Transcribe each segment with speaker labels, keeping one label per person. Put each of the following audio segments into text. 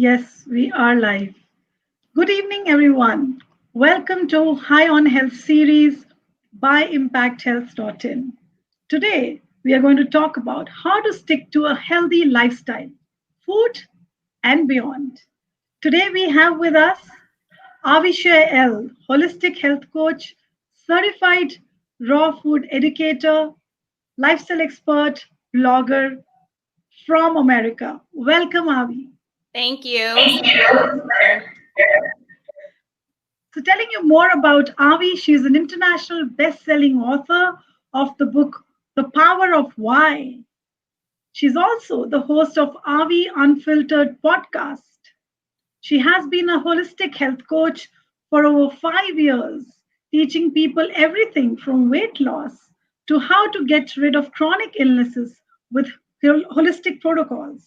Speaker 1: Yes, we are live. Good evening, everyone. Welcome to High on Health series by ImpactHealth.in. Today, we are going to talk about how to stick to a healthy lifestyle, food, and beyond. Today, we have with us Avishai L, holistic health coach, certified raw food educator, lifestyle expert, blogger from America. Welcome, Avi.
Speaker 2: Thank you. So happy to be here.
Speaker 1: So, telling you more about Avi, she is an international best selling author of the book The Power of Why. She's also the host of Avi Unfiltered podcast. She has been a holistic health coach for over 5 years, teaching people everything from weight loss to how to get rid of chronic illnesses with holistic protocols.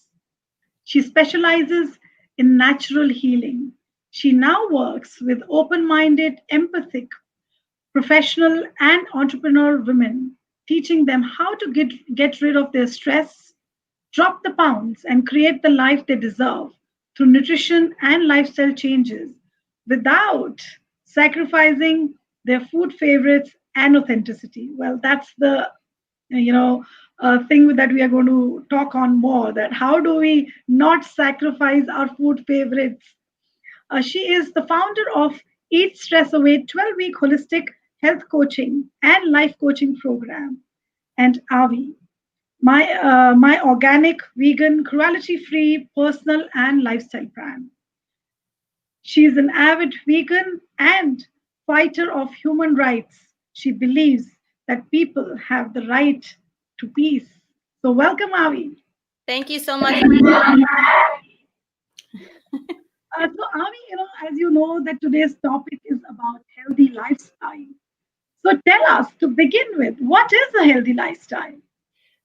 Speaker 1: She specializes in natural healing. She now works with open minded, empathic, professional, and entrepreneur women, teaching them how to get rid of their stress, drop the pounds, and create the life they deserve through nutrition and lifestyle changes without sacrificing their food favorites and authenticity. Well, that's the you know thing that we are going to talk on more, that how do we not sacrifice our food favorites. She is the founder of Eat Stress Away 12-week holistic health coaching and life coaching program, and Avi, my organic vegan cruelty free personal and lifestyle brand. She is an avid vegan and fighter of human rights. She believes that people have the right to peace. So, welcome, Avi.
Speaker 2: Thank you so much for having
Speaker 1: So, Avi, as you know, that today's topic is about healthy lifestyle. So, tell us to begin with, what is a healthy lifestyle?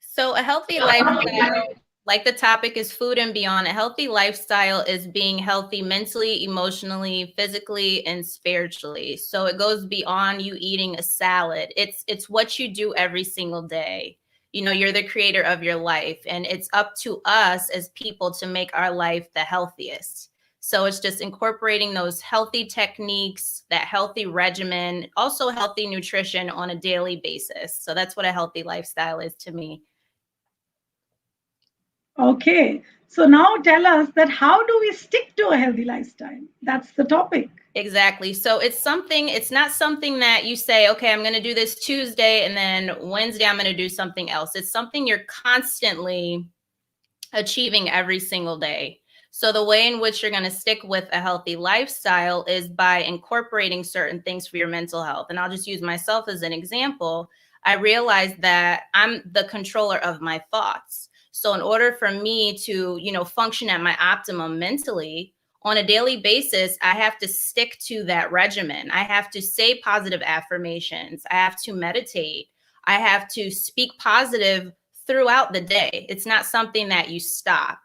Speaker 2: So a healthy lifestyle, like the topic is food and beyond, a healthy lifestyle is being healthy mentally, emotionally, physically, and spiritually. So it goes beyond you eating a salad. It's what you do every single day. You know, you're the creator of your life, and it's up to us as people to make our life the healthiest. So it's just incorporating those healthy techniques, that healthy regimen, also healthy nutrition on a daily basis. So that's what a healthy lifestyle is to me.
Speaker 1: Okay, so now tell us that how do we stick to a healthy lifestyle? That's the topic.
Speaker 2: Exactly. So it's not something that you say, okay, I'm going to do this Tuesday and then Wednesday I'm going to do something else. It's something you're constantly achieving every single day. So the way in which you're going to stick with a healthy lifestyle is by incorporating certain things for your mental health. And I'll just use myself as an example. I realized that I'm the controller of my thoughts. So in order for me to, function at my optimum mentally, on a daily basis, I have to stick to that regimen. I have to say positive affirmations. I have to meditate. I have to speak positive throughout the day. It's not something that you stop,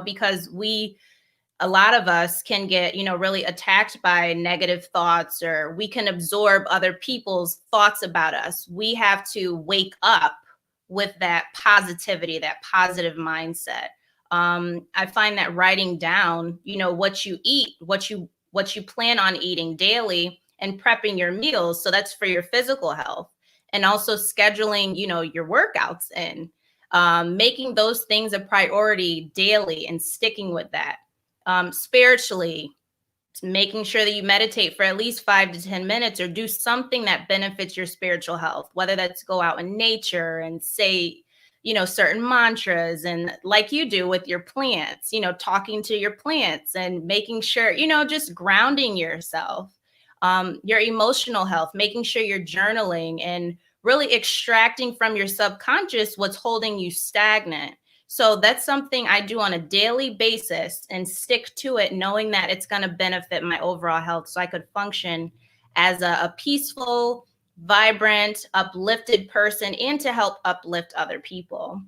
Speaker 2: because a lot of us can get, really attacked by negative thoughts, or we can absorb other people's thoughts about us. We have to wake up with that positivity, that positive mindset. I find that writing down, what you eat, what you plan on eating daily, and prepping your meals. So that's for your physical health, and also scheduling, your workouts in, making those things a priority daily and sticking with that. Spiritually, making sure that you meditate for at least 5 to 10 minutes or do something that benefits your spiritual health, whether that's go out in nature and say, certain mantras, and like you do with your plants, talking to your plants and making sure, just grounding yourself. Your emotional health, making sure you're journaling and really extracting from your subconscious what's holding you stagnant. So that's something I do on a daily basis and stick to it, knowing that it's going to benefit my overall health so I could function as a peaceful, vibrant, uplifted person, and to help uplift other people.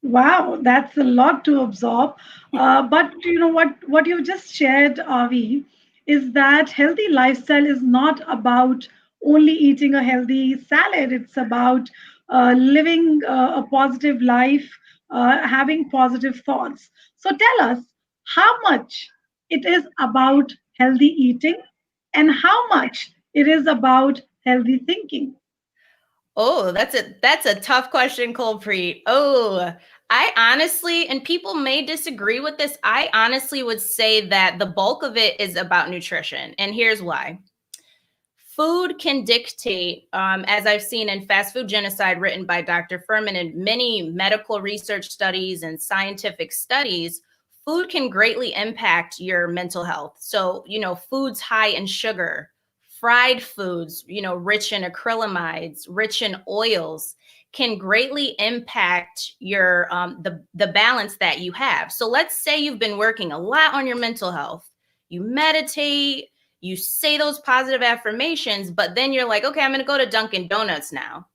Speaker 1: Wow, that's a lot to absorb. But you know what you just shared, Avi, is that healthy lifestyle is not about only eating a healthy salad. It's about living a positive life, having positive thoughts. So tell us how much it is about healthy eating and how much it is about healthy thinking.
Speaker 2: Oh, that's a tough question, Kulpreet. Oh, I honestly, and people may disagree with this, I honestly would say that the bulk of it is about nutrition. And here's why. Food can dictate, as I've seen in Fast Food Genocide, written by Dr. Furman, and many medical research studies and scientific studies, food can greatly impact your mental health. So, foods high in sugar, fried foods, rich in acrylamides, rich in oils, can greatly impact your the balance that you have. So let's say you've been working a lot on your mental health. You meditate, you say those positive affirmations, but then you're like, okay, I'm going to go to Dunkin' Donuts now.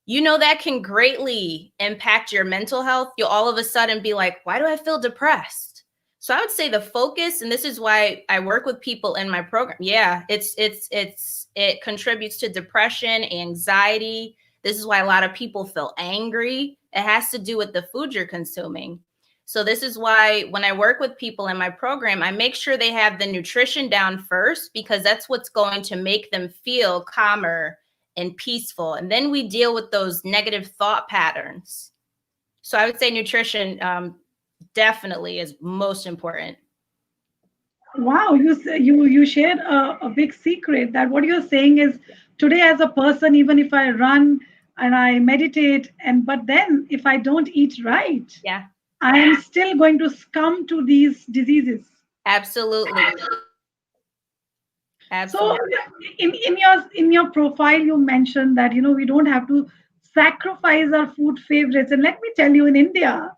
Speaker 2: That can greatly impact your mental health. You'll all of a sudden be like, why do I feel depressed? So I would say the focus, and this is why I work with people in my program. Yeah, it contributes to depression, anxiety. This is why a lot of people feel angry. It has to do with the food you're consuming. So this is why when I work with people in my program, I make sure they have the nutrition down first, because that's what's going to make them feel calmer and peaceful. And then we deal with those negative thought patterns. So I would say nutrition definitely is most important.
Speaker 1: Wow, you shared a big secret that what you're saying is today as a person, even if I run and I meditate, and but then if I don't eat right,
Speaker 2: Yeah,
Speaker 1: I am still going to succumb to these diseases.
Speaker 2: absolutely.
Speaker 1: So
Speaker 2: Absolutely.
Speaker 1: in your profile, you mentioned that we don't have to sacrifice our food favorites. And let me tell you, in India,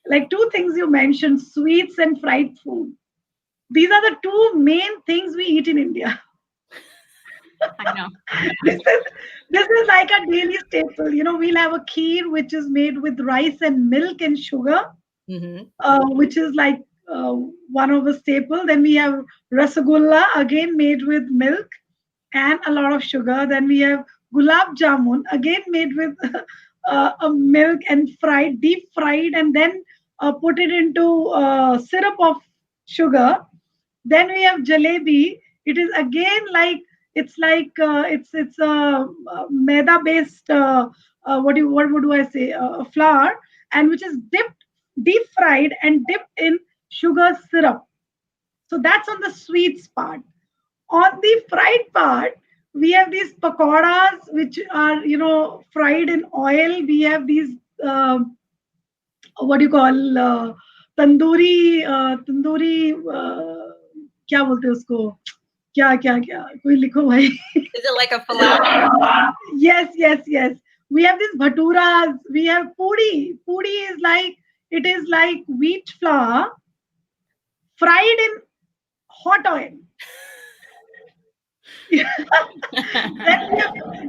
Speaker 1: like two things you mentioned, sweets and fried food. These are the two main things we eat in India.
Speaker 2: I know.
Speaker 1: This is like a daily staple. We'll have a kheer which is made with rice and milk and sugar,
Speaker 2: Hmm.
Speaker 1: which is like uh, one of the staple. Then we have rasagulla, again made with milk and a lot of sugar. Then we have gulab jamun, again made with a milk and fried, deep fried, and then put it into syrup of sugar. Then we have jalebi. It is again like it's a maida based what do I say, flour, and which is dipped, deep fried and dipped in sugar syrup. So that's on the sweets part. On the fried part, we have these pakoras which are fried in oil. We have these what do you call tandoori क्या बोलते हैं उसको, क्या क्या क्या कोई लिखो भाई.
Speaker 2: Is it like a falafel?
Speaker 1: Yes. We have these bhaturas. We have puri. Puri is like, it is like wheat flour fried in hot oil.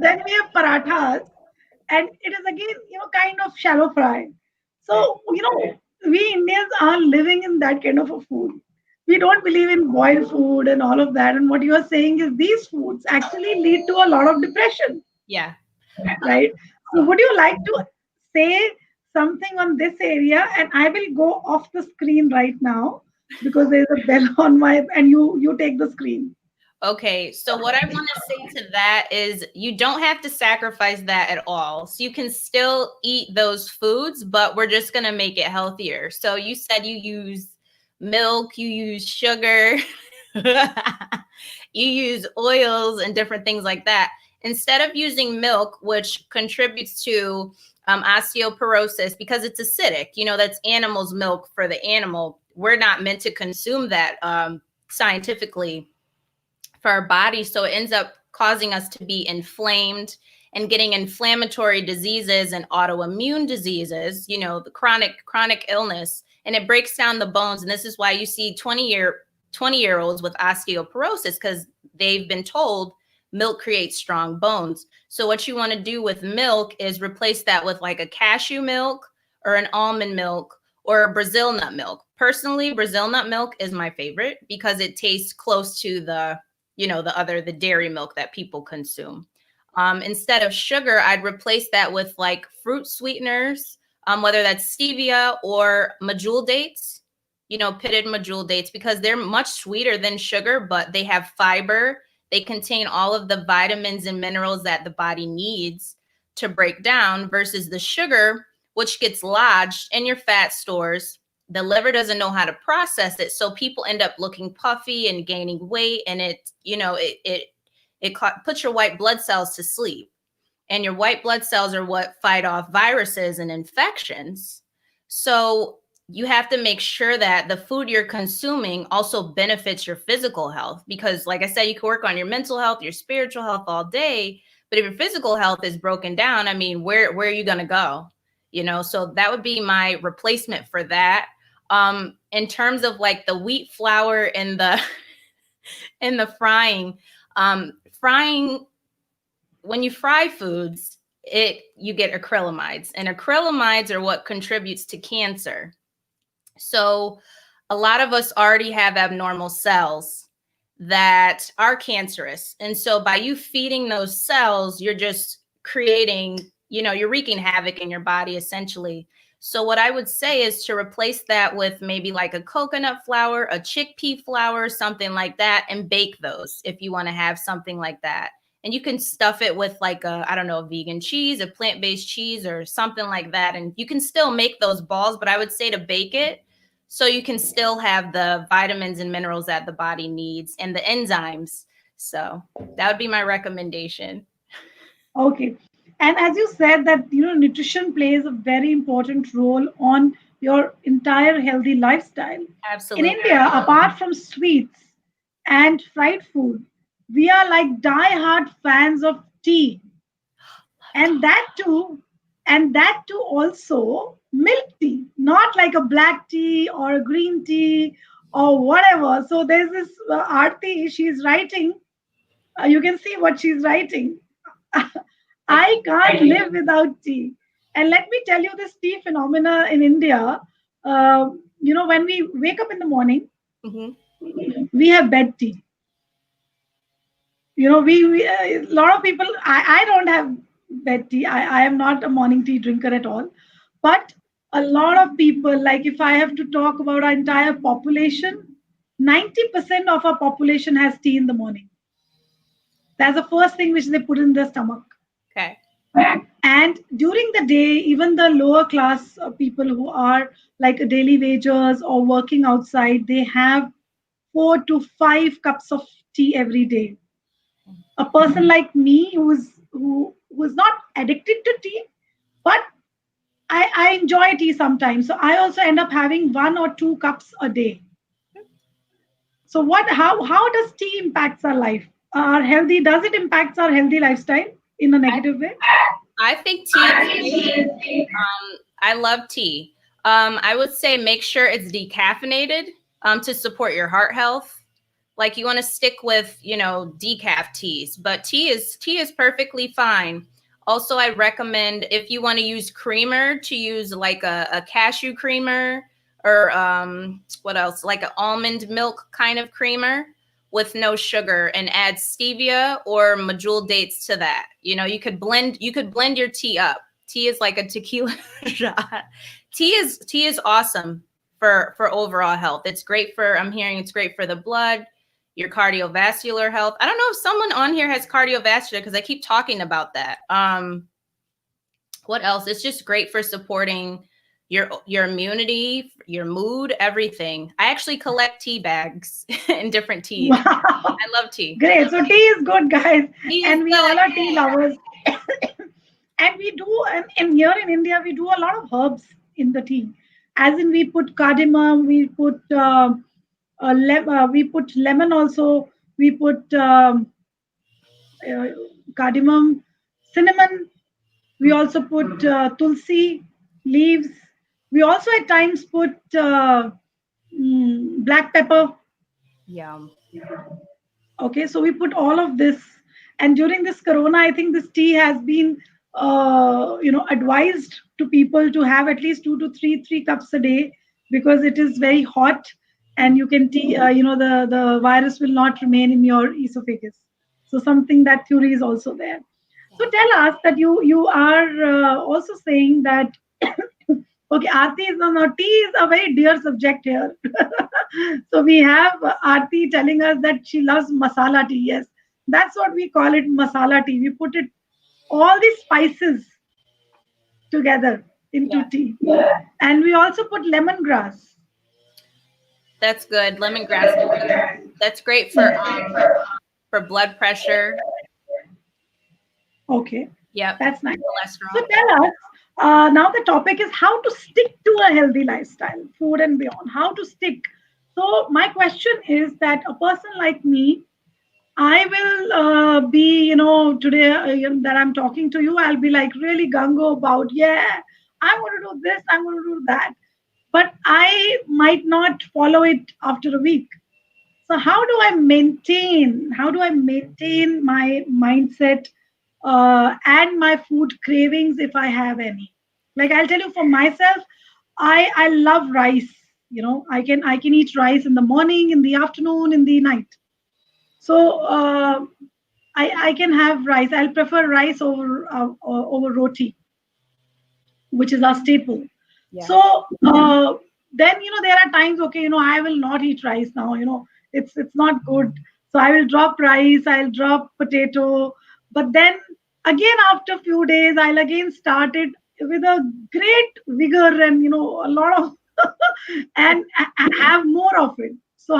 Speaker 1: then we have parathas, and it is again kind of shallow fry. So we Indians are living in that kind of a food. We don't believe in boiled food and all of that. And what you are saying is these foods actually lead to a lot of depression,
Speaker 2: Yeah.
Speaker 1: right? So would you like to say something on this area? And I will go off the screen right now because there's a bell on my, and you take the screen.
Speaker 2: Okay, so what I want to say to that is you don't have to sacrifice that at all. So you can still eat those foods, but we're just going to make it healthier. So you said you use milk, you use sugar, you use oils and different things like that. Instead of using milk, which contributes to osteoporosis because it's acidic, that's animal's milk for the animal. We're not meant to consume that scientifically for our body. So it ends up causing us to be inflamed and getting inflammatory diseases and autoimmune diseases, the chronic illness, and it breaks down the bones. And this is why you see 20-year-olds with osteoporosis, because they've been told milk creates strong bones. So what you want to do with milk is replace that with like a cashew milk or an almond milk or a Brazil nut milk. Personally, Brazil nut milk is my favorite because it tastes close to the dairy milk that people consume. Instead of sugar, I'd replace that with like fruit sweeteners, whether that's stevia or medjool dates, pitted medjool dates, because they're much sweeter than sugar, but they have fiber. They contain all of the vitamins and minerals that the body needs to break down, versus the sugar, which gets lodged in your fat stores. The liver doesn't know how to process it. So people end up looking puffy and gaining weight. And it puts your white blood cells to sleep. And your white blood cells are what fight off viruses and infections. So you have to make sure that the food you're consuming also benefits your physical health, because like I said, you can work on your mental health, your spiritual health all day, but if your physical health is broken down, I mean, where are you going to go? So that would be my replacement for that. In terms of like the wheat flour in the in the frying, when you fry foods, you get acrylamides, and acrylamides are what contributes to cancer. So a lot of us already have abnormal cells that are cancerous. And so by you feeding those cells, you're just creating, you're wreaking havoc in your body essentially. So what I would say is to replace that with maybe like a coconut flour, a chickpea flour, something like that, and bake those if you want to have something like that. And you can stuff it with like a vegan cheese, a plant-based cheese or something like that. And you can still make those balls, but I would say to bake it so you can still have the vitamins and minerals that the body needs and the enzymes. So that would be my recommendation.
Speaker 1: Okay. And as you said that, nutrition plays a very important role on your entire healthy lifestyle.
Speaker 2: Absolutely.
Speaker 1: In India, apart from sweets and fried food, we are like die-hard fans of tea. And that too also milk tea, not like a black tea or a green tea or whatever. So there's this Aarti, she's writing, you can see what she's writing. I can't live without tea. And let me tell you this tea phenomena in India. When we wake up in the morning, we have bed tea. We a lot of people, I don't have bed tea. I am not a morning tea drinker at all. But a lot of people, like if I have to talk about our entire population, 90% of our population has tea in the morning. That's the first thing which they put in their stomach.
Speaker 2: Okay.
Speaker 1: And during the day, even the lower class people who are like daily wagers or working outside, they have 4 to 5 cups of tea every day. A person like me who's not addicted to tea, but I enjoy tea sometimes. So I also end up having 1 or 2 cups a day. So how does tea impacts our life? Does it impact our healthy lifestyle in a negative way?
Speaker 2: I think tea. I love tea. I would say make sure it's decaffeinated to support your heart health. Like you want to stick with, decaf teas, but tea is perfectly fine. Also, I recommend if you want to use creamer to use like a cashew creamer or what else? Like an almond milk kind of creamer with no sugar, and add stevia or medjool dates to that. You could blend your tea up. Tea is like a tequila shot. Tea is awesome for overall health. I'm hearing it's great for the blood, your cardiovascular health. I don't know if someone on here has cardiovascular because I keep talking about that. What else? It's just great for supporting your immunity, your mood, everything. I actually collect tea bags in different teas. Wow. I love tea.
Speaker 1: Great. So tea is good, guys. And we all are tea lovers. And we do, and here in India, we do a lot of herbs in the tea. As in, we put cardamom, we put we put lemon also, we put cardamom, cinnamon. We also put tulsi leaves. We also at times put black pepper.
Speaker 2: Yum.
Speaker 1: Okay, so we put all of this. And during this corona, I think this tea has been, advised to people to have at least 2 to 3 cups a day, because it is very hot, and you can the virus will not remain in your esophagus. So something, that theory is also there. So tell us that you are also saying that Okay, Aarti is no, tea is a very dear subject here. So we have Aarti telling us that she loves masala tea. Yes, that's what we call it, masala tea. We put it all the spices together into
Speaker 2: Yeah,
Speaker 1: tea, and we also put lemongrass.
Speaker 2: that's good. Lemongrass is good. That's great for blood pressure.
Speaker 1: Okay,
Speaker 2: Yep,
Speaker 1: that's nice. So
Speaker 2: cholesterol.
Speaker 1: tell us, now the topic is how to stick to a healthy lifestyle, food and beyond. How to stick. So my question is that a person like me, I will be, today that I'm talking to you, I'll be like really gungo about, yeah, I'm going to do this, I'm going to do that. But I might not follow it after a week. So how do I maintain my mindset and my food cravings if I have any? Like I'll tell you for myself, I love rice. I can eat rice in the morning, in the afternoon, in the night. So I can have rice. I'll prefer rice over roti, which is our staple.
Speaker 2: Yeah.
Speaker 1: So then there are times, okay, I will not eat rice now. It's not good. So I will drop rice. I'll drop potato. But then again, after a few days, I'll again start it with a great vigor and a lot of and have more of it. So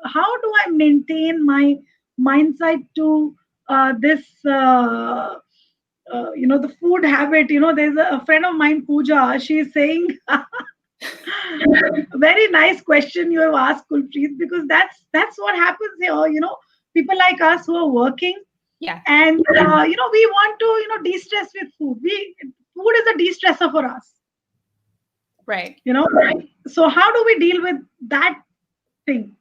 Speaker 1: how do I maintain my mindset to this? The food habit. There's a friend of mine, Pooja. She's saying, very nice question you have asked, Kulpreet, because that's what happens here. People like us who are working,
Speaker 2: Yeah.
Speaker 1: and we want to de-stress with food. Food is a de-stressor for us.
Speaker 2: Right.
Speaker 1: So how do we deal with that thing?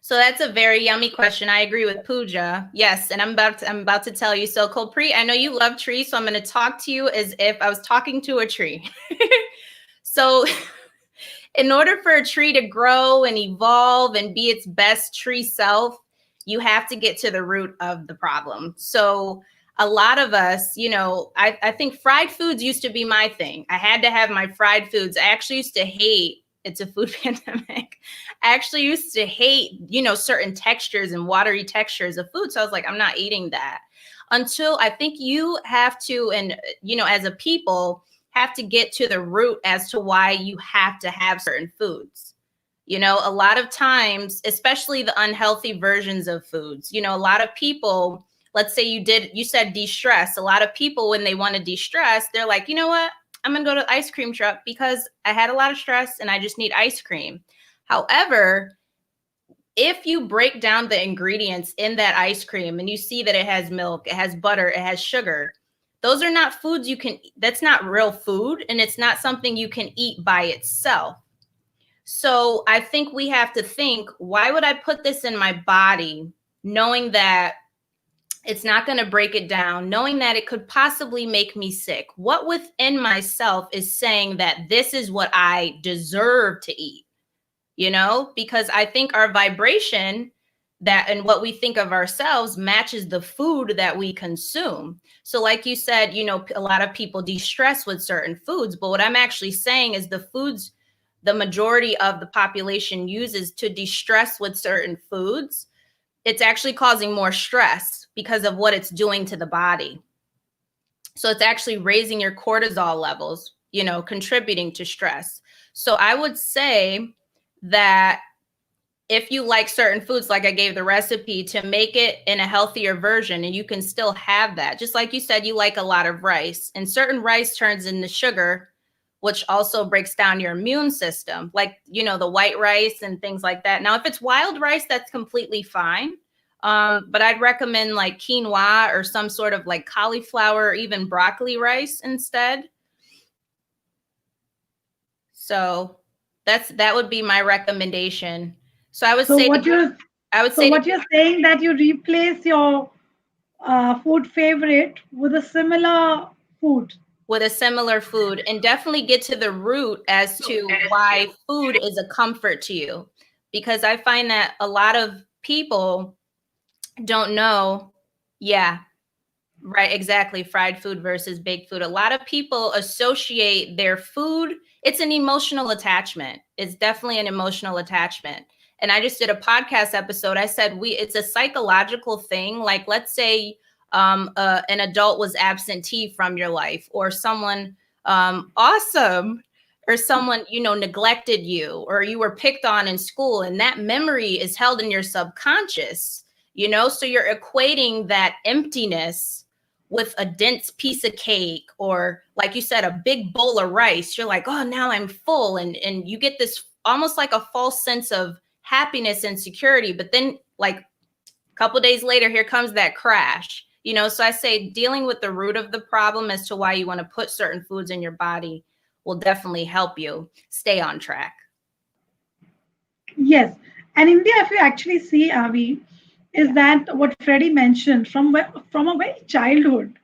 Speaker 2: So that's a very yummy question. I agree with Pooja. Yes, and I'm about to tell you. So Kulpreet, I know you love trees, so I'm going to talk to you as if I was talking to a tree. So in order for a tree to grow and evolve and be its best tree self, you have to get to the root of the problem. So a lot of us, I think fried foods used to be my thing. I had to have my fried foods. I actually used to hate, it's a food pandemic. I actually used to hate, certain textures and watery textures of food. So I was like, I'm not eating that until I think you have to, and, as a people, have to get to the root as to why you have to have certain foods. A lot of times, especially the unhealthy versions of foods, a lot of people, let's say you said de-stress. A lot of people, when they want to de-stress, they're like, you know what? I'm going to go to the ice cream truck because I had a lot of stress and I just need ice cream. However, if you break down the ingredients in that ice cream and you see that it has milk, it has butter, it has sugar, those are not foods that's not real food, and it's not something you can eat by itself. So I think we have to think, why would I put this in my body knowing that it's not going to break it down, knowing that it could possibly make me sick? What within myself is saying that this is what I deserve to eat? Because I think our vibration that and what we think of ourselves matches the food that we consume. So like you said, a lot of people de-stress with certain foods, but what I'm actually saying is the foods the majority of the population uses to de-stress with certain foods, it's actually causing more stress because of what it's doing to the body. So it's actually raising your cortisol levels, contributing to stress. So I would say that if you like certain foods, like I gave the recipe, to make it in a healthier version, and you can still have that. Just like you said, you like a lot of rice, and certain rice turns into sugar, which also breaks down your immune system, like, the white rice and things like that. Now, if it's wild rice, that's completely fine. But I'd recommend like quinoa or some sort of like cauliflower or even broccoli rice instead. So that would be my recommendation. So I would
Speaker 1: So
Speaker 2: say
Speaker 1: what you're
Speaker 2: I would
Speaker 1: so
Speaker 2: say to
Speaker 1: what you're saying that you replace your food favorite with a similar food.
Speaker 2: with a similar food, and definitely get to the root as to why food is a comfort to you. Because I find that a lot of people don't know. Yeah, right, exactly. Fried food versus baked food. A lot of people associate their food It's an emotional attachment. It's definitely an emotional attachment. And I just did a podcast episode. I said it's a psychological thing. Like, let's say an adult was absentee from your life, or someone awesome, or someone, neglected you, or you were picked on in school, and that memory is held in your subconscious, so you're equating that emptiness with a dense piece of cake, or like you said, a big bowl of rice. You're like, oh, now I'm full. And you get this almost like a false sense of happiness and security. But then like a couple of days later, here comes that crash, so I say dealing with the root of the problem as to why you want to put certain foods in your body will definitely help you stay on track.
Speaker 1: Yes. And India, if you actually see, Avi, is that what Freddie mentioned from a very childhood,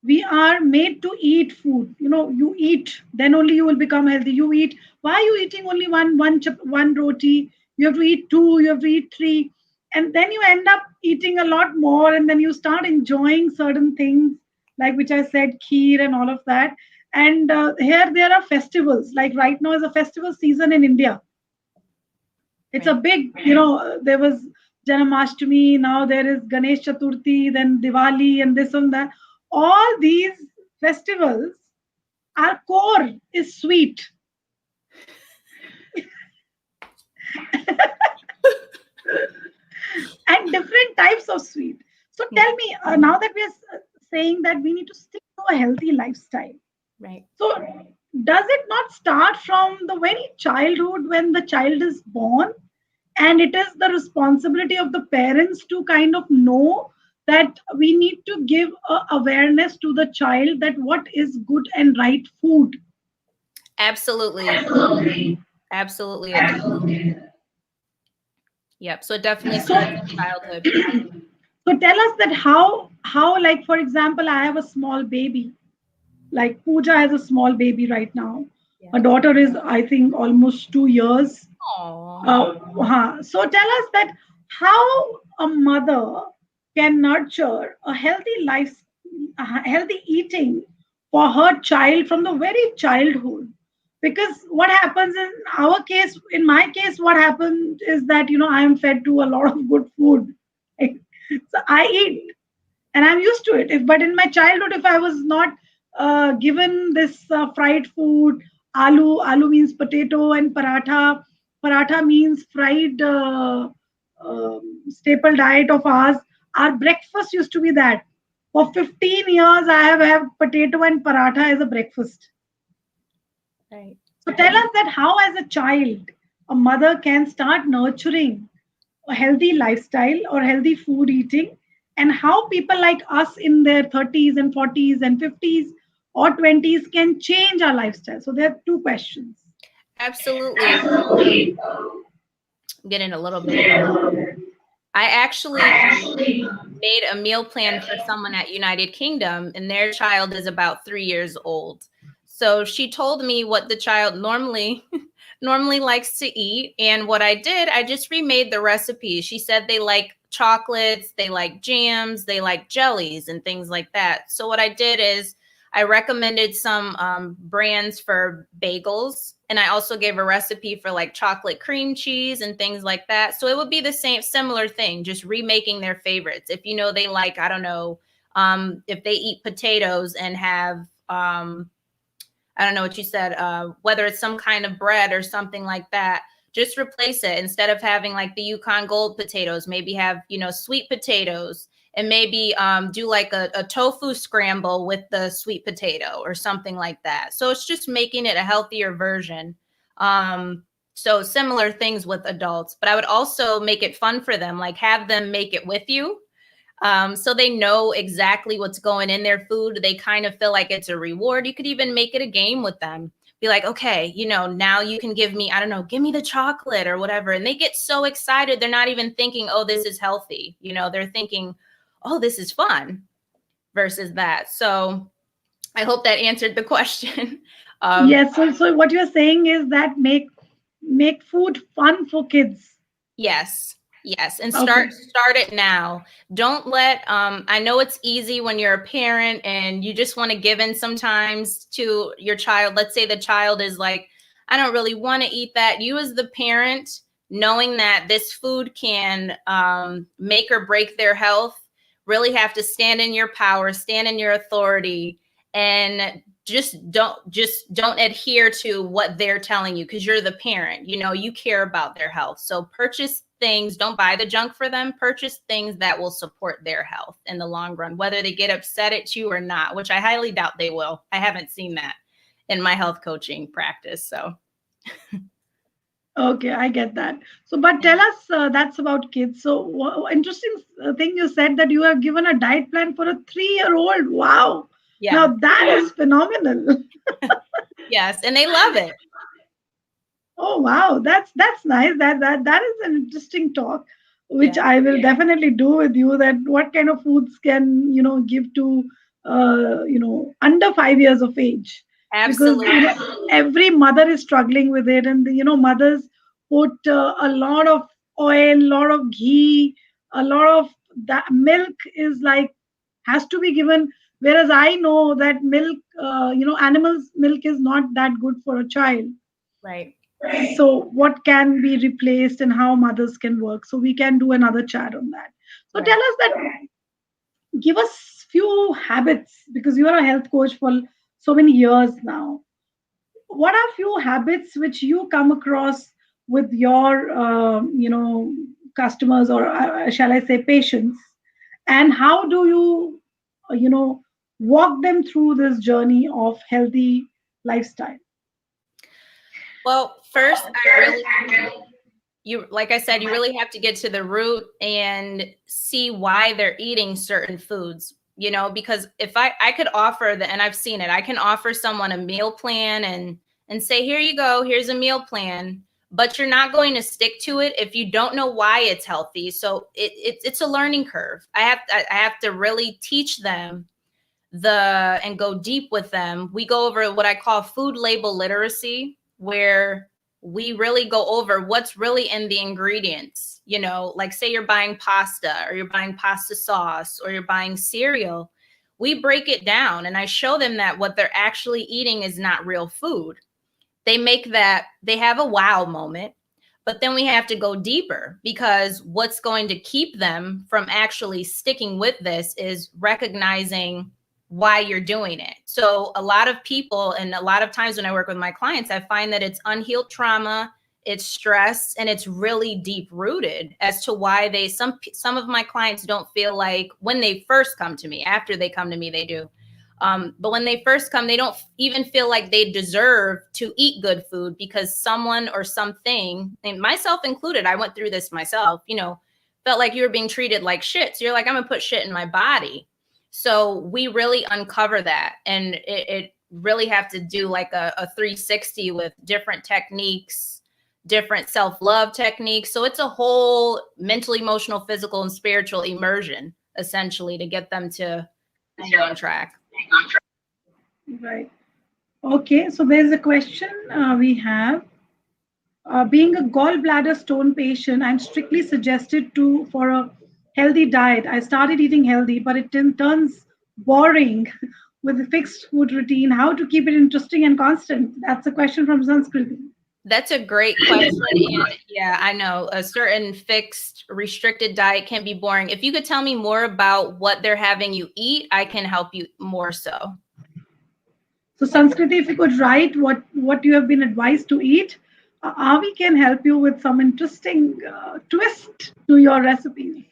Speaker 1: we are made to eat food. You eat, then only you will become healthy. You eat. Why are you eating only one roti? You have to eat two. You have to eat three, and then you end up eating a lot more, and then you start enjoying certain things, like which I said, kheer and all of that. And here there are festivals. Like right now is a festival season in India. It's a big, there was Janamashtami, now there is Ganesh Chaturthi, then Diwali, and this and that. All these festivals, our core is sweet. And different types of sweet. So tell me, now that we are saying that we need to stick to a healthy lifestyle.
Speaker 2: Right.
Speaker 1: So does it not start from the very childhood when the child is born? And it is the responsibility of the parents to kind of know that we need to give awareness to the child that what is good and right food.
Speaker 2: Absolutely. Absolutely. Yep. So it definitely starts in childhood.
Speaker 1: So tell us that how, like, for example, I have a small baby. Like Pooja has a small baby right now.
Speaker 2: Yeah.
Speaker 1: Her daughter is, I think, almost 2 years. So tell us that how a mother can nurture a healthy eating for her child from the very childhood. Because what happens in my case, what happens is that I am fed to a lot of good food, so I eat, and I'm used to it. But in my childhood, if I was not given this fried food, aloo means potato, and paratha means fried staple diet of ours. Our breakfast used to be that. For 15 years, I have had potato and paratha as a breakfast.
Speaker 2: Right.
Speaker 1: So tell us that how, as a child, a mother can start nurturing a healthy lifestyle or healthy food eating, and how people like us in their 30s and 40s and 50s or 20s can change our lifestyle. So there are two questions.
Speaker 2: Absolutely. I'm getting a little bit. I actually made a meal plan for someone at United Kingdom, and their child is about 3 years old. So she told me what the child normally likes to eat. And what I did, I just remade the recipe. She said they like chocolates, they like jams, they like jellies and things like that. So what I did is I recommended some brands for bagels. And I also gave a recipe for like chocolate cream cheese and things like that. So it would be the similar thing, just remaking their favorites. If they like, I don't know, if they eat potatoes and have, I don't know what you said, whether it's some kind of bread or something like that, just replace it. Instead of having like the Yukon Gold potatoes, maybe have, sweet potatoes, and maybe do like a tofu scramble with the sweet potato or something like that. So it's just making it a healthier version. So similar things with adults, but I would also make it fun for them, like have them make it with you. So they know exactly what's going in their food. They kind of feel like it's a reward. You could even make it a game with them. Be like, okay, now you can give me, I don't know, give me the chocolate or whatever. And they get so excited. They're not even thinking, oh, this is healthy. They're thinking, oh, this is fun versus that. So I hope that answered the question.
Speaker 1: Yes. So what you're saying is that make food fun for kids.
Speaker 2: Yes. And start it now. Don't let, I know it's easy when you're a parent and you just want to give in sometimes to your child. Let's say the child is like I don't really want to eat that. You as the parent, knowing that this food can make or break their health, really have to stand in your power, stand in your authority, and just don't adhere to what they're telling you, because you're the parent. You care about their health. So purchase things, don't buy the junk for them. Purchase things that will support their health in the long run, whether they get upset at you or not, which I highly doubt they will. I haven't seen that in my health coaching practice. So
Speaker 1: Okay, I get that. So, but tell us, that's about kids. So, interesting thing you said that you have given a diet plan for a 3-year-old. Wow.
Speaker 2: yeah.
Speaker 1: Now that is phenomenal.
Speaker 2: Yes, and they love it.
Speaker 1: Oh wow, that's nice. That is an interesting talk, which
Speaker 2: Yeah.
Speaker 1: I will definitely do with you. That what kind of foods can give to under 5 years of age, because
Speaker 2: Absolutely.
Speaker 1: every mother is struggling with it, and mothers put a lot of oil, a lot of ghee, a lot of that milk is like has to be given. Whereas I know that milk, animals' milk is not that good for a child.
Speaker 2: Right.
Speaker 1: So what can be replaced and how mothers can work, so we can do another chat on that. So tell
Speaker 2: Right.
Speaker 1: us that, give us few habits, because you are a health coach for so many years now. What are few habits which you come across with your customers, or shall I say patients, and how do you walk them through this journey of healthy lifestyle?
Speaker 2: Well, first, like I said, you really have to get to the root and see why they're eating certain foods, because if I could offer and I've seen it, I can offer someone a meal plan and say, here you go, here's a meal plan, but you're not going to stick to it if you don't know why it's healthy. So it's a learning curve. I have to really teach them and go deep with them. We go over what I call food label literacy, where we really go over what's really in the ingredients. Like say you're buying pasta, or you're buying pasta sauce, or you're buying cereal. We break it down and I show them that what they're actually eating is not real food. They have a wow moment, but then we have to go deeper, because what's going to keep them from actually sticking with this is recognizing why you're doing it. So a lot of people, and a lot of times when I work with my clients, I find that it's unhealed trauma, it's stress, and it's really deep rooted as to why some of my clients don't feel like, when they first come to me. After they come to me, they do. But when they first come, they don't even feel like they deserve to eat good food, because someone or something, and myself included, I went through this myself, felt like you were being treated like shit. So you're like, I'm gonna put shit in my body. So we really uncover that, and it really have to do like a 360 with different techniques, different self-love techniques. So it's a whole mental, emotional, physical, and spiritual immersion, essentially, to get them to stay on track.
Speaker 1: Right. Okay, so there's a question we have. Being a gallbladder stone patient, I'm strictly suggested to for a healthy diet. I started eating healthy, but it turns boring with a fixed food routine. How to keep it interesting and constant? That's a question from Sanskriti.
Speaker 2: That's a great question. And yeah, I know a certain fixed, restricted diet can be boring. If you could tell me more about what they're having you eat, I can help you more so.
Speaker 1: So, Sanskriti, if you could write what you have been advised to eat, Avi can help you with some interesting twist to your recipes.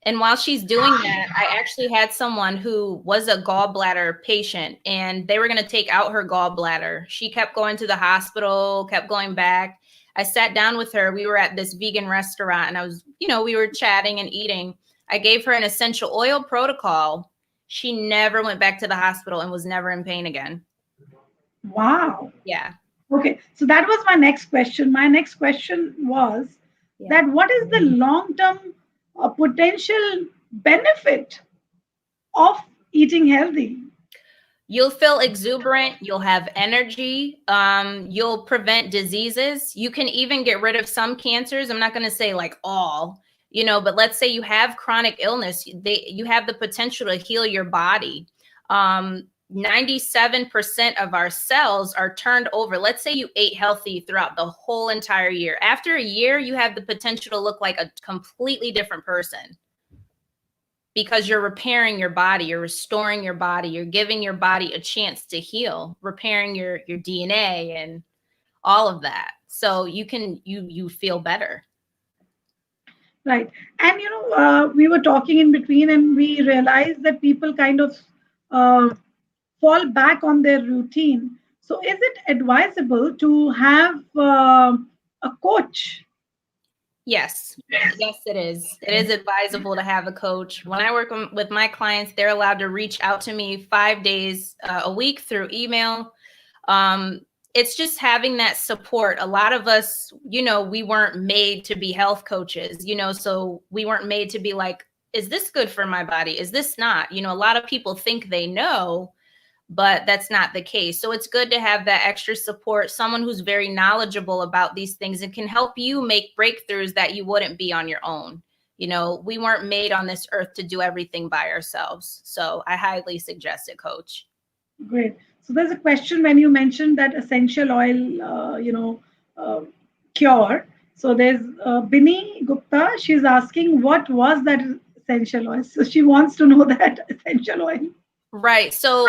Speaker 2: And while she's doing that, I actually had someone who was a gallbladder patient, and they were going to take out her gallbladder. She kept going to the hospital, kept going back. I sat down with her. We were at this vegan restaurant, and we were chatting and eating. I gave her an essential oil protocol. She never went back to the hospital and was never in pain again.
Speaker 1: Wow.
Speaker 2: Yeah.
Speaker 1: Okay, so that was my next question. My next question was that what is the long-term potential benefit of eating healthy?
Speaker 2: You'll feel exuberant. You'll have energy. You'll prevent diseases. You can even get rid of some cancers. I'm not going to say like all, but let's say you have chronic illness. You have the potential to heal your body. 97% of our cells are turned over. Let's say you ate healthy throughout the whole entire year. After a year, you have the potential to look like a completely different person because you're repairing your body, you're restoring your body, you're giving your body a chance to heal, repairing your DNA and all of that. So you feel better.
Speaker 1: Right. And we were talking in between, and we realized that people kind of uh, fall back on their routine. So, is it advisable to have a coach?
Speaker 2: Yes. Yes, it is. It is advisable to have a coach. When I work with my clients, they're allowed to reach out to me 5 days a week through email. It's just having that support. A lot of us, we weren't made to be health coaches, so we weren't made to be like, is this good for my body? Is this not? A lot of people think they know, but that's not the case. So it's good to have that extra support, someone who's very knowledgeable about these things and can help you make breakthroughs that you wouldn't be on your own. We weren't made on this earth to do everything by ourselves. So I highly suggest it, coach.
Speaker 1: Great. So there's a question when you mentioned that essential oil, cure. So there's Bini Gupta. She's asking what was that essential oil. So she wants to know that essential oil.
Speaker 2: Right. So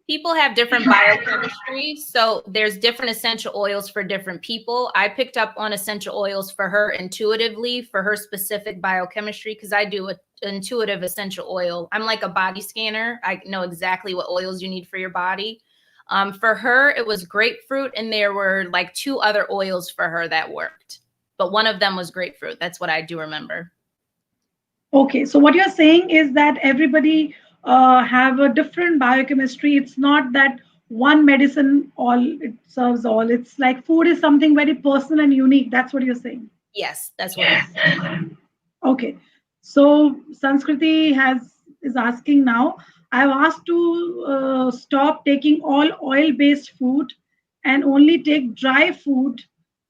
Speaker 2: people have different biochemistry. So there's different essential oils for different people. I picked up on essential oils for her intuitively for her specific biochemistry because I do an intuitive essential oil. I'm like a body scanner. I know exactly what oils you need for your body. For her, it was grapefruit, and there were like 2 other oils for her that worked. But one of them was grapefruit. That's what I do remember.
Speaker 1: Okay. So what you're saying is that everybody have a different biochemistry. It's not that one medicine all it serves all. It's like food is something very personal and unique. That's what you're saying.
Speaker 2: Yes, that's what I'm saying.
Speaker 1: Okay. So Sanskriti is asking now. I've asked to stop taking all oil-based food and only take dry food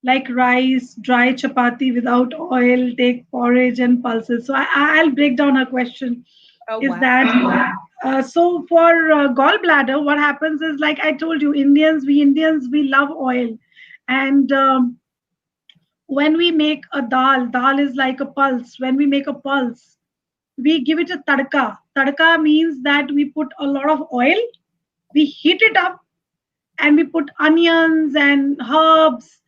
Speaker 1: like rice, dry chapati without oil, take porridge and pulses. So I'll break down her question.
Speaker 2: Oh,
Speaker 1: Is
Speaker 2: wow.
Speaker 1: that so for gallbladder? What happens is, like I told you, Indians we love oil, and when we make a dal is like a pulse. When we make a pulse, we give it a tadka. Tadka means that we put a lot of oil, we heat it up, and we put onions and herbs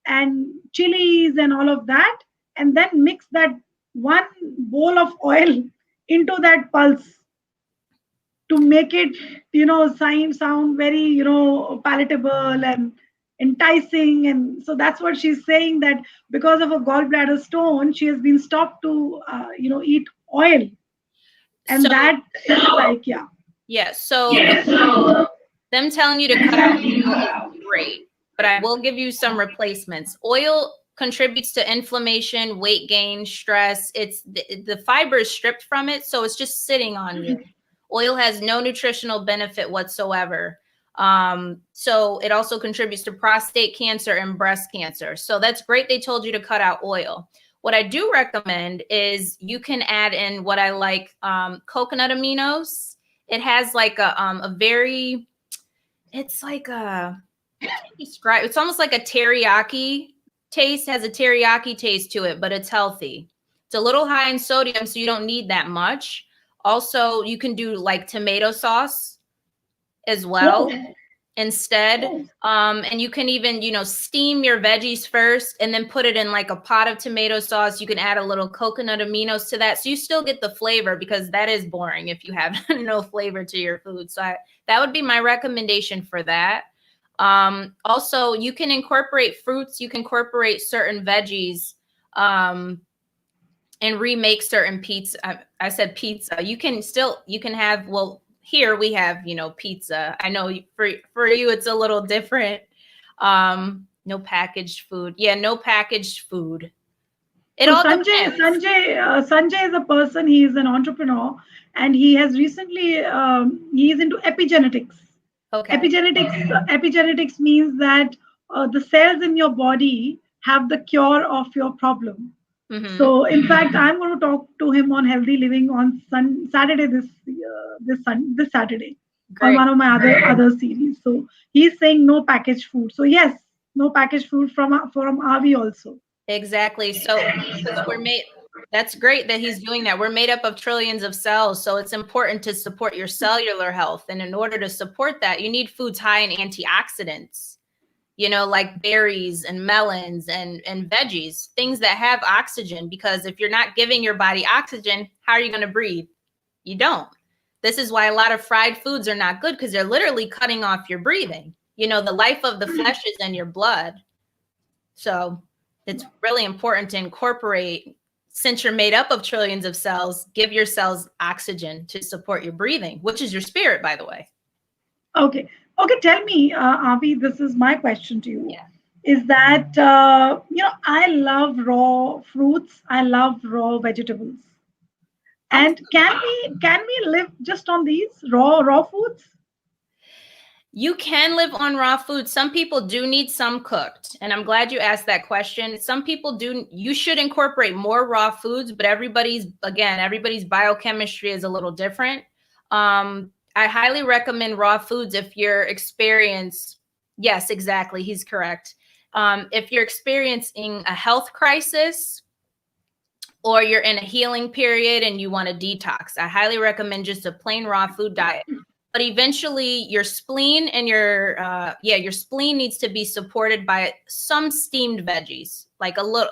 Speaker 1: and chilies and all of that, and then mix that one bowl of oil into that pulse to make it, sound very, palatable and enticing. And so that's what she's saying, that because of a gallbladder stone, she has been stopped to, eat oil. And
Speaker 2: So
Speaker 1: that is like, yeah.
Speaker 2: yeah, so them telling you to cut out oil is great, but I will give you some replacements. Oil contributes to inflammation, weight gain, stress. It's the fiber is stripped from it, so it's just sitting on you. Oil has no nutritional benefit whatsoever. So it also contributes to prostate cancer and breast cancer. So that's great. They told you to cut out oil. What I do recommend is you can add in what I like, coconut aminos. It has like a very, it's like a, I can't describe, it's almost like a teriyaki taste, has a teriyaki taste to it, but it's healthy. It's a little high in sodium, so you don't need that much. Also, you can do like tomato sauce as well instead. And you can even, steam your veggies first and then put it in like a pot of tomato sauce. You can add a little coconut aminos to that. So you still get the flavor, because that is boring if you have no flavor to your food. So that would be my recommendation for that. Also, you can incorporate fruits. You can incorporate certain veggies and remake certain pizza. I said pizza. You can have, well, here we have, pizza. I know for you, it's a little different. No packaged food. Yeah, no packaged food. It all depends.
Speaker 1: Sanjay is a person. He is an entrepreneur, and he has recently he is into epigenetics.
Speaker 2: Okay.
Speaker 1: Epigenetics means that the cells in your body have the cure of your problem. Mm-hmm. So, in fact, I'm going to talk to him on healthy living on Saturday this Saturday. on
Speaker 2: Great.
Speaker 1: one of my other series. So he's saying no packaged food. So yes, no packaged food from Avi also.
Speaker 2: Exactly. So because we're made, that's great that he's doing that. We're made up of trillions of cells. So it's important to support your cellular health. And in order to support that, you need foods high in antioxidants, like berries and melons and veggies, things that have oxygen. Because if you're not giving your body oxygen, how are you going to breathe? You don't. This is why a lot of fried foods are not good, because they're literally cutting off your breathing. The life of the flesh is in your blood. So it's really important to incorporate, since you're made up of trillions of cells, give your cells oxygen to support your breathing, which is your spirit, by the way.
Speaker 1: Okay. Okay. Tell me, Avi, this is my question to you.
Speaker 2: Yeah.
Speaker 1: Is that, I love raw fruits. I love raw vegetables.
Speaker 2: Awesome.
Speaker 1: And can we live just on these raw foods?
Speaker 2: You can live on raw food. Some people do need some cooked. And I'm glad you asked that question. Some people do. You should incorporate more raw foods, but everybody's biochemistry is a little different. I highly recommend raw foods if you're yes, exactly. He's correct. If you're experiencing a health crisis, or you're in a healing period and you want to detox, I highly recommend just a plain raw food diet. But eventually your spleen and your spleen needs to be supported by some steamed veggies,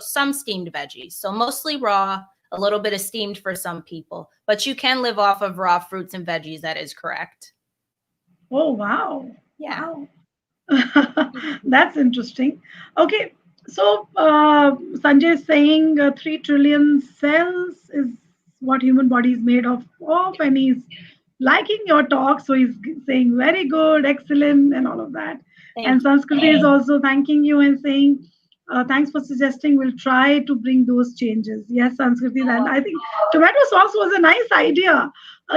Speaker 2: some steamed veggies. So mostly raw, a little bit of steamed for some people, but you can live off of raw fruits and veggies. That is correct.
Speaker 1: Oh, wow.
Speaker 2: Yeah.
Speaker 1: Wow. That's interesting. Okay. So Sanjay is saying 3 trillion cells is what human body is made of, and he's liking your talk. So he's saying very good, excellent, and all of that.
Speaker 2: Thank
Speaker 1: And Sanskriti is also thanking you and saying, thanks for suggesting. We'll try to bring those changes. Yes, Sanskriti. And I think tomato sauce was a nice idea.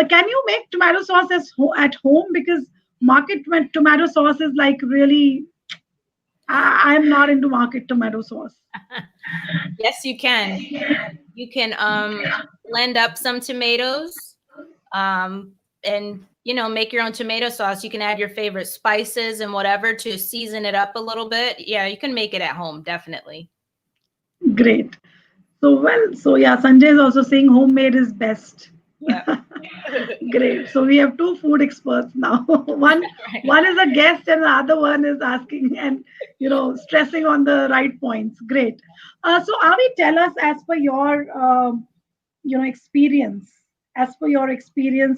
Speaker 1: Can you make tomato sauce at home? Because market tomato sauce is like really, I'm not into market tomato sauce.
Speaker 2: you. Yes, you can. You can blend up some tomatoes, and make your own tomato sauce. You can add your favorite spices and whatever to season it up a little bit. Yeah, you can make it at home, definitely.
Speaker 1: Great. So yeah, Sanjay is also saying homemade is best.
Speaker 2: Yeah.
Speaker 1: Great. So we have two food experts now. one
Speaker 2: Right.
Speaker 1: one is a guest and the other one is asking and stressing on the right points. Great. So Avi, tell us as per your experience,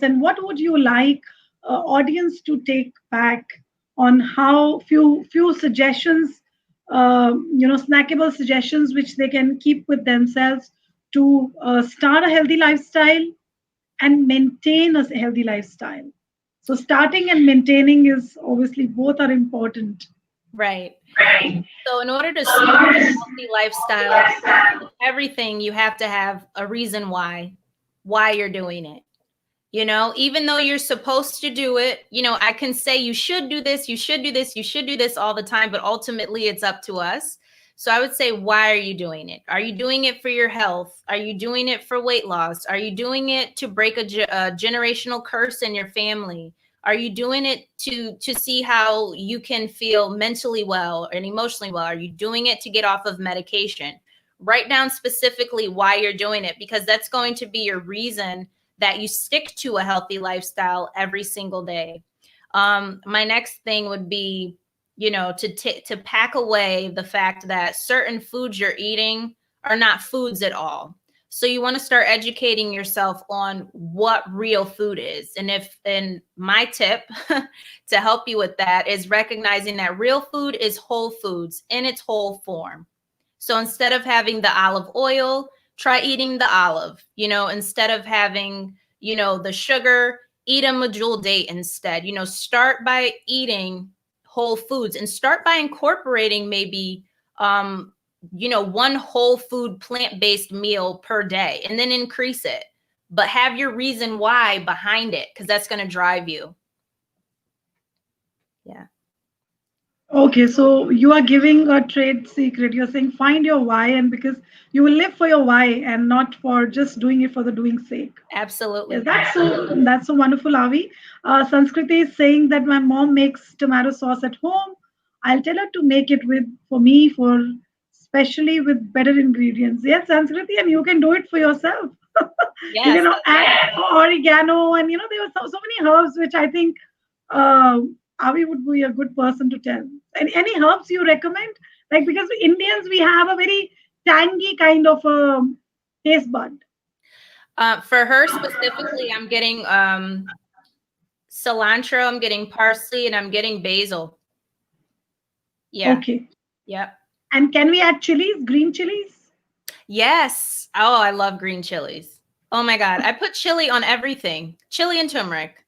Speaker 1: and what would you like audience to take back on how few suggestions, snackable suggestions which they can keep with themselves to start a healthy lifestyle and maintain a healthy lifestyle. So starting and maintaining is obviously both are important.
Speaker 2: Right. So in order to start a healthy lifestyle, everything, you have to have a reason why you're doing it. Even though you're supposed to do it, I can say you should do this, you should do this, you should do this all the time, but ultimately it's up to us. So I would say, why are you doing it? Are you doing it for your health? Are you doing it for weight loss? Are you doing it to break a generational curse in your family? Are you doing it to see how you can feel mentally well and emotionally well? Are you doing it to get off of medication? Write down specifically why you're doing it, because that's going to be your reason that you stick to a healthy lifestyle every single day. My next thing would be, to pack away the fact that certain foods you're eating are not foods at all. So you want to start educating yourself on what real food is. And my tip to help you with that is recognizing that real food is whole foods in its whole form. So instead of having the olive oil, try eating the olive. Instead of having, the sugar, eat a medjool date instead. Start by eating whole foods and start by incorporating maybe, one whole food plant-based meal per day, and then increase it. But have your reason why behind it, because that's going to drive you. Yeah.
Speaker 1: Okay, so you are giving a trade secret. You're saying find your why, and because you will live for your why and not for just doing it for the doing sake. Yes,
Speaker 2: Absolutely.
Speaker 1: that's so wonderful, Avi. Sanskriti is saying that my mom makes tomato sauce at home. I'll tell her to make it with for me for especially with better ingredients. Yes, Sanskriti, and you can do it for yourself. You
Speaker 2: Yes.
Speaker 1: can add oregano, and there were so many herbs which I think uh, Avi would be a good person to tell. And any herbs you recommend? Like because Indians we have a very tangy kind of taste bud.
Speaker 2: For her specifically, I'm getting cilantro, I'm getting parsley, and I'm getting basil. Yeah.
Speaker 1: Okay.
Speaker 2: Yep.
Speaker 1: And can we add chilies, green chilies?
Speaker 2: Yes. Oh, I love green chilies. Oh my God. I put chili on everything. Chili and turmeric.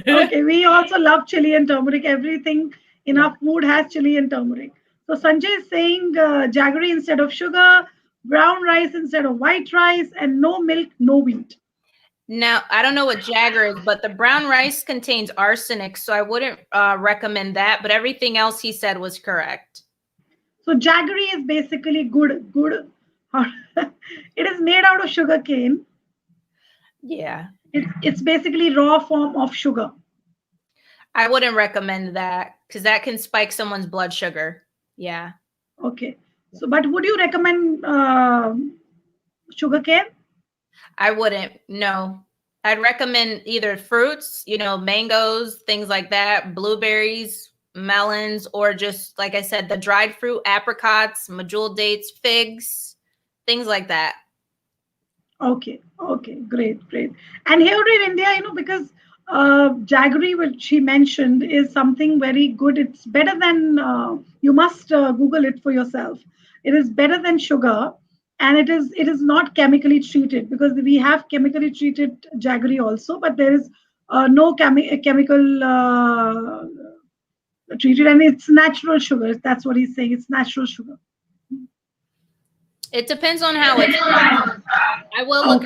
Speaker 1: Okay, we also love chili and turmeric. Everything in
Speaker 2: Yeah.
Speaker 1: our food has chili and turmeric. So Sanjay is saying jaggery instead of sugar, brown rice instead of white rice, and no milk, no wheat.
Speaker 2: Now, I don't know what Jagger is, but the brown rice contains arsenic, so I wouldn't recommend that. But everything else he said was correct.
Speaker 1: So jaggery is basically good. It is made out of sugar cane.
Speaker 2: Yeah.
Speaker 1: It's basically raw form of sugar.
Speaker 2: I wouldn't recommend that because that can spike someone's blood sugar. Yeah.
Speaker 1: Okay. So, but would you recommend sugar cane?
Speaker 2: I wouldn't. No. I'd recommend either fruits, mangoes, things like that, blueberries, melons, or just, like I said, the dried fruit, apricots, medjool dates, figs, things like that.
Speaker 1: Okay, great. And here in India, because jaggery, which she mentioned, is something very good. It's better than, you must Google it for yourself. It is better than sugar, and it is not chemically treated because we have chemically treated jaggery also, but there is no chemical treated, and it's natural sugar. That's what he's saying. It's natural sugar.
Speaker 2: It depends on how it's done.
Speaker 1: Okay.
Speaker 2: I will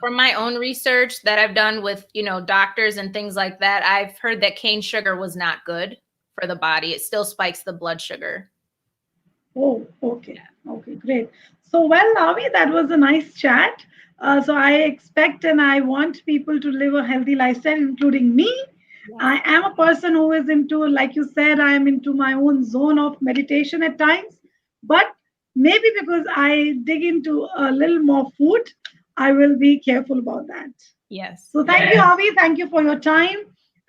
Speaker 2: from my own research that I've done with, doctors and things like that. I've heard that cane sugar was not good for the body. It still spikes the blood sugar.
Speaker 1: Oh, okay, great. So, well, Avi, that was a nice chat. So, I expect and I want people to live a healthy lifestyle, including me.
Speaker 2: Yes.
Speaker 1: I am a person who is into, like you said, I am into my own zone of meditation at times. But maybe because I dig into a little more food, I will be careful about that.
Speaker 2: Yes.
Speaker 1: So thank you, Avi. Thank you for your time.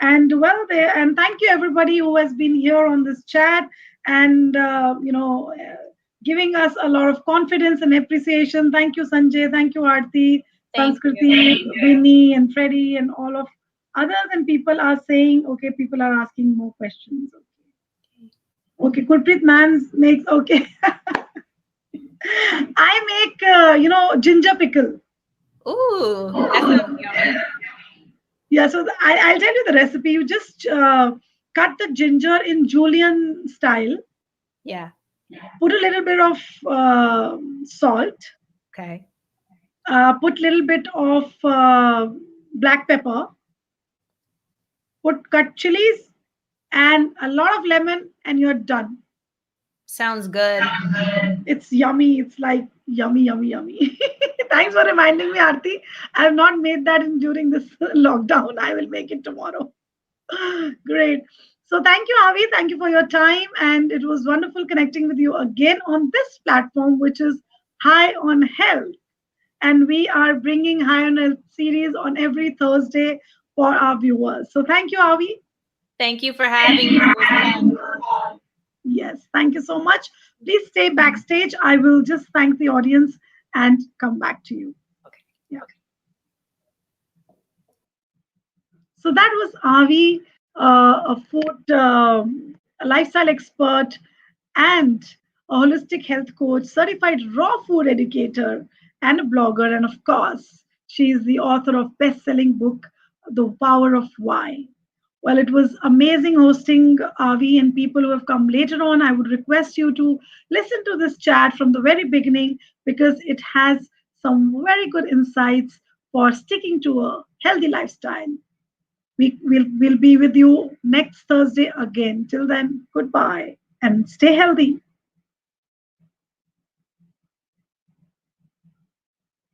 Speaker 1: And thank you everybody who has been here on this chat and giving us a lot of confidence and appreciation. Thank you, Sanjay. Thank you, Aarti,
Speaker 2: Thank you.
Speaker 1: Sanskriti, Vinny, and Freddie, and all of others. And people are saying, okay, people are asking more questions. Okay, Kulpreet Mans makes okay. I make ginger pickle.
Speaker 2: Ooh, that sounds yummy.
Speaker 1: Yeah, so I'll tell you the recipe. You just cut the ginger in julienne style,
Speaker 2: Yeah.
Speaker 1: put a little bit of salt,
Speaker 2: Okay.
Speaker 1: put a little bit of black pepper, put cut chilies, and a lot of lemon, and you're done.
Speaker 2: Sounds good.
Speaker 1: It's yummy. It's like yummy, yummy, yummy. Thanks for reminding me, Aarti. I have not made that during this lockdown. I will make it tomorrow. Great. So thank you, Avi. Thank you for your time. And it was wonderful connecting with you again on this platform, which is High on Health. And we are bringing High on Health series on every Thursday for our viewers. So thank you, Avi.
Speaker 2: Thank you for having me. It was fun.
Speaker 1: Yes, thank you so much. Please stay backstage. I will just thank the audience and come back to you.
Speaker 2: Okay.
Speaker 1: Yeah. So that was Avi, a food a lifestyle expert and a holistic health coach, certified raw food educator, and a blogger. And of course, she is the author of best-selling book, The Power of Why. Well, it was amazing hosting Avi and people who have come later on. I would request you to listen to this chat from the very beginning because it has some very good insights for sticking to a healthy lifestyle. We'll be with you next Thursday again. Till then, goodbye and stay healthy.